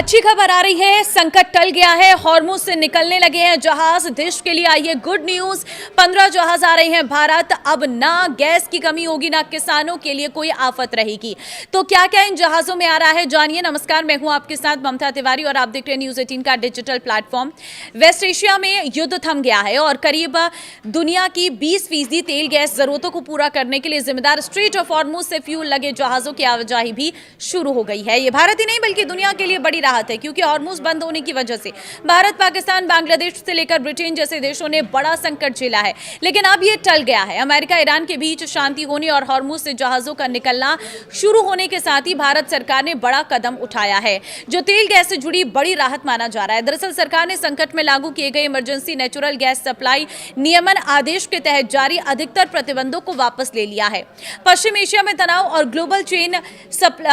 अच्छी खबर आ रही है, संकट टल गया है। हॉर्मुज से निकलने लगे हैं जहाज। देश के लिए आई है गुड न्यूज। 15 जहाज आ रहे हैं भारत। अब ना गैस की कमी होगी, ना किसानों के लिए कोई आफत रहेगी। तो क्या क्या इन जहाजों में आ रहा है, जानिए। नमस्कार, मैं हूं आपके साथ ममता तिवारी और आप देख रहे हैं न्यूज 18 का डिजिटल प्लेटफॉर्म। वेस्ट एशिया में युद्ध थम गया है और करीब दुनिया की 20% तेल गैस जरूरतों को पूरा करने के लिए जिम्मेदार स्ट्रेट ऑफ हॉर्मुज से फ्यूल लगे जहाजों की आवाजाही भी शुरू हो गई है। ये भारत ही नहीं बल्कि दुनिया के लिए बड़ी राहत है, क्योंकि हॉर्मुज बंद होने की वजह से भारत, पाकिस्तान, बांग्लादेश से लेकर ब्रिटेन जैसे देशों ने बड़ा संकट झेला है। लेकिन अब ये टल गया है। अमेरिका ईरान के बीच शांति होने और हॉर्मुज से जहाजों का निकलना शुरू होने के साथ ही भारत सरकार ने बड़ा कदम उठाया है, जो तेल गैस से जुड़ी बड़ी राहत माना जा रहा है। दरअसल सरकार ने संकट में लागू किए गए इमरजेंसी नेचुरल गैस सप्लाई नियमन आदेश के तहत जारी अधिकतर प्रतिबंधों को वापस ले लिया है। पश्चिम एशिया में तनाव और ग्लोबल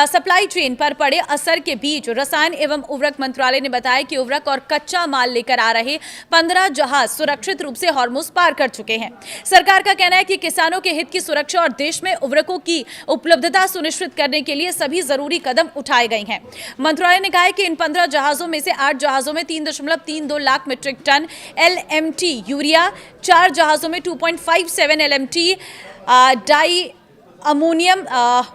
सप्लाई चेन पर पड़े असर के बीच रसायन एवं उर्वरक मंत्रालय ने बताया कि उर्वरक और कच्चा माल लेकर आ रहे 15 जहाज सुरक्षित रूप से हॉर्मुज पार कर चुके हैं। सरकार का कहना है कि किसानों के हित की सुरक्षा और देश में उर्वरकों की उपलब्धता सुनिश्चित करने के लिए सभी जरूरी कदम उठाए गए हैं। मंत्रालय ने कहा है कि इन 15 जहाजों में से 8 जहाजों में 3.32 lakh metric ton LMT urea, 4 जहाजों में 2.57 LMT डाई अमोनियम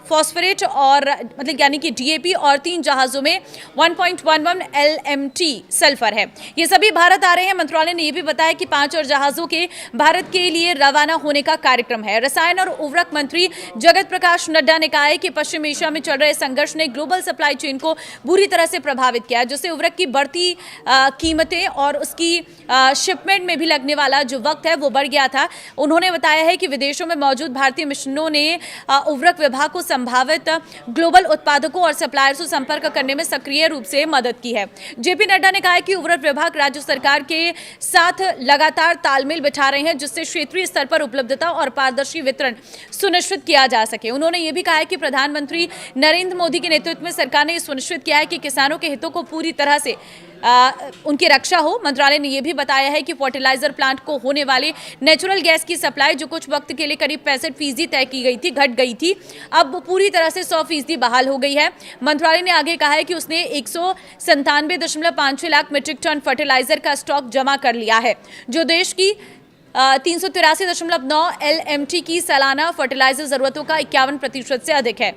फॉस्फेट और मतलब यानी कि DAP और 3 जहाजों में 1.11 LMT सल्फर है। ये सभी भारत आ रहे हैं। मंत्रालय ने यह भी बताया कि 5 और जहाजों के भारत के लिए रवाना होने का कार्यक्रम है। रसायन और उर्वरक मंत्री जगत प्रकाश नड्डा ने कहा है कि पश्चिम एशिया में चल रहे संघर्ष ने ग्लोबल सप्लाई चेन को बुरी तरह से प्रभावित किया, जिससे उर्वरक की बढ़ती कीमतें और उसकी शिपमेंट में भी लगने वाला जो वक्त है वो बढ़ गया था। उन्होंने बताया है कि विदेशों में मौजूद भारतीय मिशनों ने उर्वरक विभाग को संभावित ग्लोबल उत्पादकों और सप्लायर्स से संपर्क करने में सक्रिय रूप से मदद की है। जेपी नड्डा ने कहा है कि उर्वरक विभाग राज्य सरकार के साथ लगातार तालमेल बिठा रहे हैं, जिससे क्षेत्रीय स्तर पर उपलब्धता और पारदर्शी वितरण सुनिश्चित किया जा सके। उन्होंने ये भी कहा है कि प्रधानमंत्री नरेंद्र मोदी के नेतृत्व में सरकार ने सुनिश्चित किया है कि किसानों के हितों को पूरी तरह से उनकी रक्षा हो। मंत्रालय ने यह भी बताया है कि फर्टिलाइजर प्लांट को होने वाले नेचुरल गैस की सप्लाई, जो कुछ वक्त के लिए करीब 65% तय की गई थी, घट गई थी, अब पूरी तरह से 100% बहाल हो गई है। मंत्रालय ने आगे कहा है कि उसने 197.56 लाख मीट्रिक टन फर्टिलाइजर का स्टॉक जमा कर लिया है, जो देश की 383.9 LMT की सालाना फर्टिलाइजर जरूरतों का 51% से अधिक है।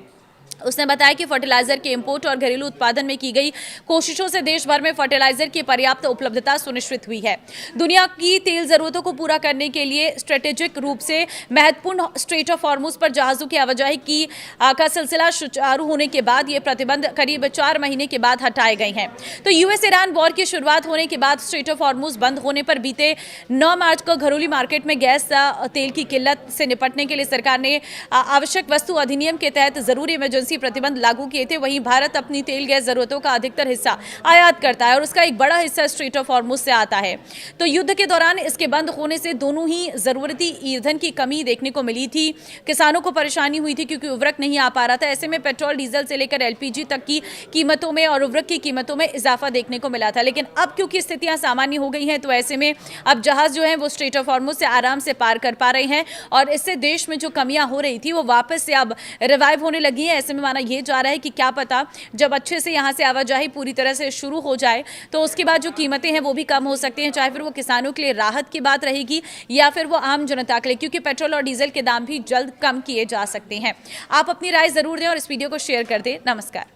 उसने बताया कि फर्टिलाइजर के इंपोर्ट और घरेलू उत्पादन में की गई कोशिशों से देश भर में फर्टिलाइजर की पर्याप्त उपलब्धता सुनिश्चित हुई है। दुनिया की तेल जरूरतों को पूरा करने के लिए स्ट्रेटेजिक रूप से महत्वपूर्ण स्ट्रेट ऑफ हॉर्मुज पर जहाजों की आवाजाही का सिलसिला सुचारू होने के बाद ये प्रतिबंध करीब 4 महीने के बाद हटाए गए हैं। तो US ईरान वॉर की शुरुआत होने के बाद स्ट्रेट ऑफ हॉर्मुज बंद होने पर बीते 9 मार्च को घरेलू मार्केट में गैस तेल की किल्लत से निपटने के लिए सरकार ने आवश्यक वस्तु अधिनियम के तहत जरूरी इमरजेंसी प्रतिबंध लागू किए थे। वहीं भारत अपनी तेल गैस जरूरतों का अधिकतर हिस्सा आयात करता है और उसका एक बड़ा हिस्सा स्ट्रेट ऑफ हॉर्मुज से आता है। तो युद्ध के दौरान इसके बंद होने से दोनों ही जरूरती ईंधन की कमी देखने को मिली थी। किसानों को परेशानी हुई थी क्योंकि उर्वरक नहीं आ पा रहा था। ऐसे में पेट्रोल, डीजल से लेकर LPG तक की कीमतों में और उर्वरक की कीमतों में इजाफा देखने को मिला था। लेकिन अब क्योंकि स्थितियां सामान्य हो गई हैं, तो ऐसे में अब जहाज जो है वो स्ट्रेट ऑफ हॉर्मुज से आराम से पार कर पा रहे हैं और इससे देश में जो कमियां हो रही थी वो वापस से अब रिवाइव होने लगी है। ऐसे में माना यह जा रहा है कि क्या पता जब अच्छे से यहां से आवाजाही पूरी तरह से शुरू हो जाए तो उसके बाद जो कीमतें हैं वो भी कम हो सकती हैं, चाहे फिर वो किसानों के लिए राहत की बात रहेगी या फिर वो आम जनता के लिए, क्योंकि पेट्रोल और डीजल के दाम भी जल्द कम किए जा सकते हैं। आप अपनी राय जरूर दें और इस वीडियो को शेयर कर दें। नमस्कार।